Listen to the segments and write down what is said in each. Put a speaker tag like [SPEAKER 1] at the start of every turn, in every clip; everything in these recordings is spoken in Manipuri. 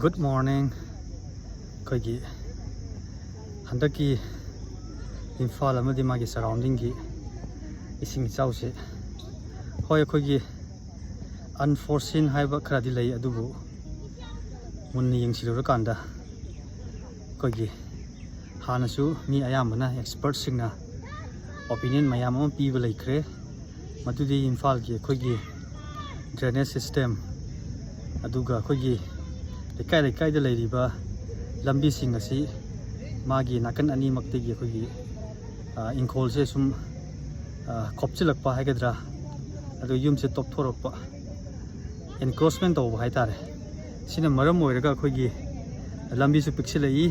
[SPEAKER 1] Good morning. Koigi handaki Imphal amadi magi surrounding gi ising chause hoi koigi unforeseen haiba khradi lei adubu munni yengsilura kanda koigi hanasu mi ayamana expert singna opinion mayam am piba laikre madudi Imphal gi koigi drainage system aduga koigi lekai da leiriba lambi sing asi magi nakan ani makte gi koigi inkhol se sum khopchilakpa haigadra adu yum se top thorakpa encroachment to hai tare sina maram oiraga koigi lambi su pixilai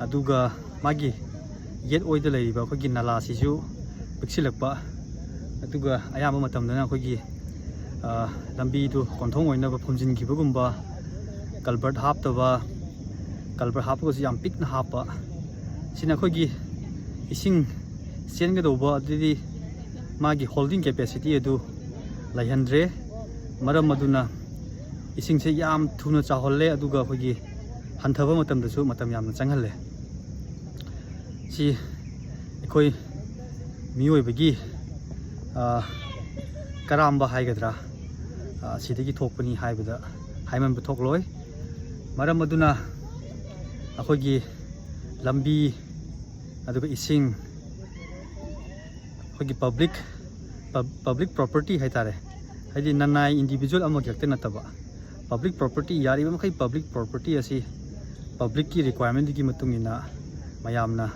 [SPEAKER 1] aduga magi yet oida leiriba koigi nala sisu pixilakpa aduga ayama matamdana koigi lambi du konthong oina ba phumjin gibagumba culvert haptaba culvert hapko yam pikna hapa sina koigi ising senga doba adidi magi holding capacity edu laihandre maram maduna ising se yam thuna chaholle aduga koigi hanthaba matam dasu matam yamna changhalle si ekoi mioi bagi karamba haigadra sidagi thokpani haibada haiman buthokloi maram aduna akoigi lambi aduga ising akoigi public property haitare haidi nanai individual amag yakte nataba public property yari ba makai public property asi public ki requirement gi matungina mayamna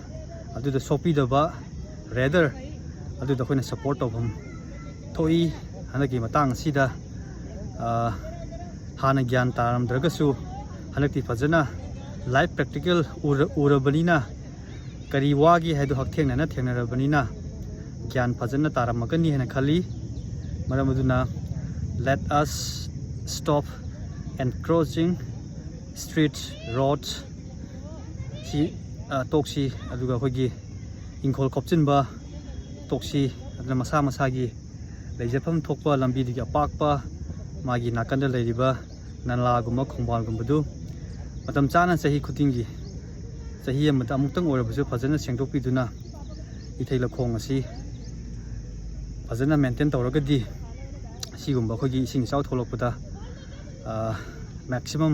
[SPEAKER 1] aduda sopi daba rather aduda khoina support obham thoi hanagi matang sida hana gyan taram dragasu hanakti fajana live practical urabanina kari wagi haidu hakthengna na thengnarabanina gyan fajana taramagani hena khali maramaduna let us stop encroaching streets roads si toksi aduga khogi inkhol khopchinba toksi adna masa gi leijapam thokpa lambi digi apakpa magi nakanda leiriba nanla gumba khongbal gumbadu matam chana sahi khutingi sahi amata amutang orabasu fajana sengdokpiduna ithai lakhong asi fajana maintain tawragadi sigumba khogi ising chau tholokpada maximum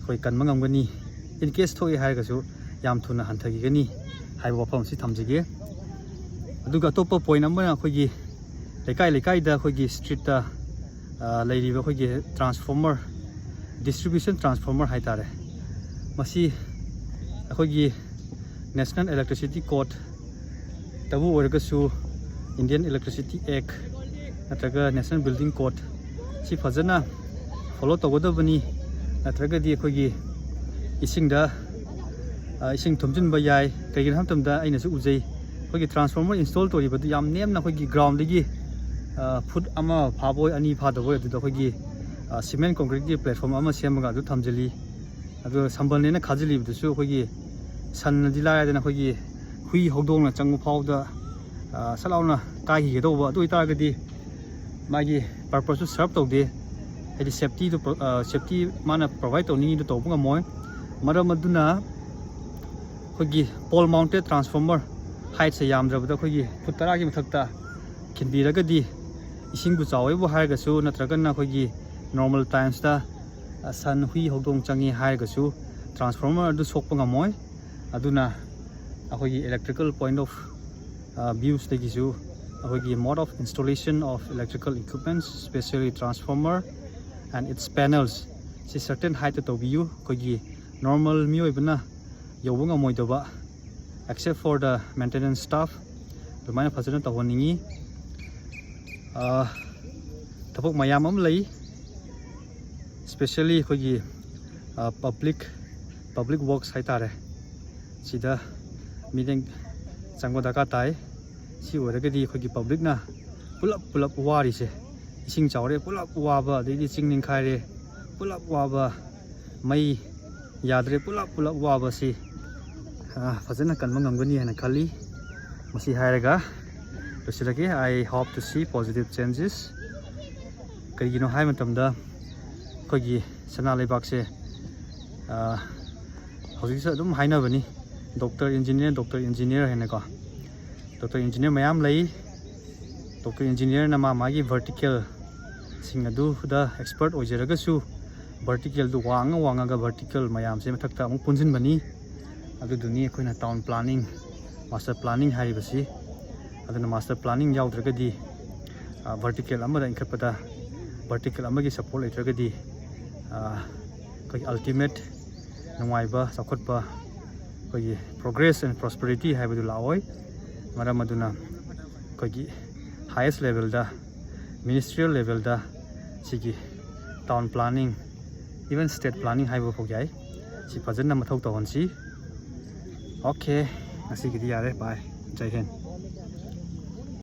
[SPEAKER 1] khoi kanma ngamgani in case thoi haigasu yam thuna hanthagi gani haiba wafam si thamjige aduga topa point amana khogi lekai da khogi street ta leiriba khogi transformer distribution transformer haitare masi khogi national electricity code tabu orgasu indian electricity act natraga national building code si fajana follow togodabani natraga di khogi isingda ising thumjin ba yai kaigin hamtamda aina su ujai khogi transformer install toriba du yam nemna khogi ground digi foot ama phaboi ani phadaboi adu khogi cement concrete platform ama semaga adu thamjali adu sambalne na khajili busu khogi san dilaya dena khogi hui hogdongna changmu phawda salauna kai gi doba adu itagadi magi purpose to serve tawde edi safety mana provide tawni du tawbunga moi maram aduna khogi pole mounted transformer height se yamdrabda khogi foot 10 gi mathakta kinbiragadi ising bu chawai bu haigasu natragana khogi normal times da san hui hogdong changi haigasu transformer du sokpa ngamoi aduna akogi electrical point of views tegisu akogi mode of installation of electrical equipments especially transformer and its panels si certain height to view kogi normal mioibna yobunga moidoba except for the maintenance staff dumai phajana tawhaningi thapok mayam am lei especially khogi public works haitare sida meeting changwa daka tai si oragadi khogi public na pulap wari se ising chawre pulap waba dei chingning khaire pulap waba mai yadre pulap waba si fajana kanma ngamgani hena khali masi hairaga I hope to see positive changes. Kaya hai matamda ꯑꯩꯈꯣꯏꯒꯤ ꯁꯅꯥ ꯂꯩꯕꯥꯛꯁꯦ ꯍꯧꯖꯤꯛꯁꯨ ꯑꯗꯨꯝ ꯍꯥꯏꯅꯕꯅꯤ ꯗꯣꯛꯇꯔ ꯏꯟꯖꯤꯅꯤꯌꯔ ꯍꯥꯏꯅꯀꯣ ꯗꯣꯛꯇꯔ ꯏꯟꯖꯤꯅꯤꯌꯔ ꯃꯌꯥꯝ ꯂꯩ ꯗꯣꯛꯇꯔ ꯏꯟꯖꯤꯅꯤꯌꯔꯅ ꯃꯥꯒꯤ ꯚꯔꯇꯤꯀꯦꯜꯁꯤꯡ ꯑꯗꯨꯗ ꯑꯦꯛꯁꯄꯔꯠ ꯑꯣꯏꯖꯔꯒꯁꯨ ꯚꯔꯇꯤꯀꯦꯜꯗꯨ ꯋꯥꯡꯉꯒ ꯚꯔꯇꯤꯀꯦꯜ ꯃꯌꯥꯝꯁꯦ ꯃꯊꯛꯇ ꯑꯃꯨꯛ ꯄꯨꯟꯁꯤꯟꯕꯅꯤ ꯑꯗꯨꯗꯨꯅꯤ ꯑꯩꯈꯣꯏꯅ ꯇꯥꯎꯟ ꯄ꯭ꯂꯥꯅꯤꯡ ꯃꯥꯁꯇꯔ ꯄ꯭ꯂꯥꯅꯤꯡ ꯍꯥꯏꯔꯤꯕꯁꯤ ꯑꯗꯨꯅ ꯃꯥꯁꯇꯔ ꯄ꯭ꯂꯥꯅꯤꯡ ꯌꯥꯎꯗ꯭ꯔꯒꯗꯤ ꯚꯔꯇꯤꯀꯦꯜ ꯑꯃꯗ ꯏꯟꯈꯠꯄꯗ ꯚꯔꯇꯤꯀꯦꯜ ꯑꯃꯒꯤ ꯁꯞꯄꯣꯔꯠ ꯂꯩꯇ꯭ꯔꯒꯗꯤ ꯑꯩꯈꯣꯏꯒꯤ ꯑꯜꯇꯤꯃꯦꯠ ꯅꯨꯡꯉꯥꯏꯕ ꯆꯥꯎꯈꯠꯄ ꯑꯩꯈꯣꯏꯒꯤ ꯄ꯭ꯔꯣꯒ꯭ꯔꯦꯁ ꯑꯦꯟ ꯄ꯭ꯔꯣꯁꯄꯦꯔꯤꯇꯤ ꯍꯥꯏꯕꯗꯨ ꯂꯥꯛꯑꯣꯏ ꯃꯔꯝ ꯑꯗꯨꯅ ꯑꯩꯈꯣꯏꯒꯤ ꯍꯥꯏꯌꯦꯁ ꯂꯦꯚꯦꯜꯗ ꯃꯤꯅꯤꯁꯇ꯭ꯔꯤꯌꯦꯜ ꯂꯦꯚꯦꯜꯗ ꯁꯤꯒꯤ town planning even state planning ꯍꯥꯏꯕ ꯐꯥꯎ ꯌꯥꯏ ꯁꯤ ꯐꯖꯅ ꯃꯊꯧ ꯇꯧꯍꯟꯁꯤ ꯑꯣꯀꯦ ꯉꯁꯤꯒꯤꯗꯤ ꯌꯥꯔꯦ ꯕꯥꯏ ꯖꯩ ꯍꯤꯟ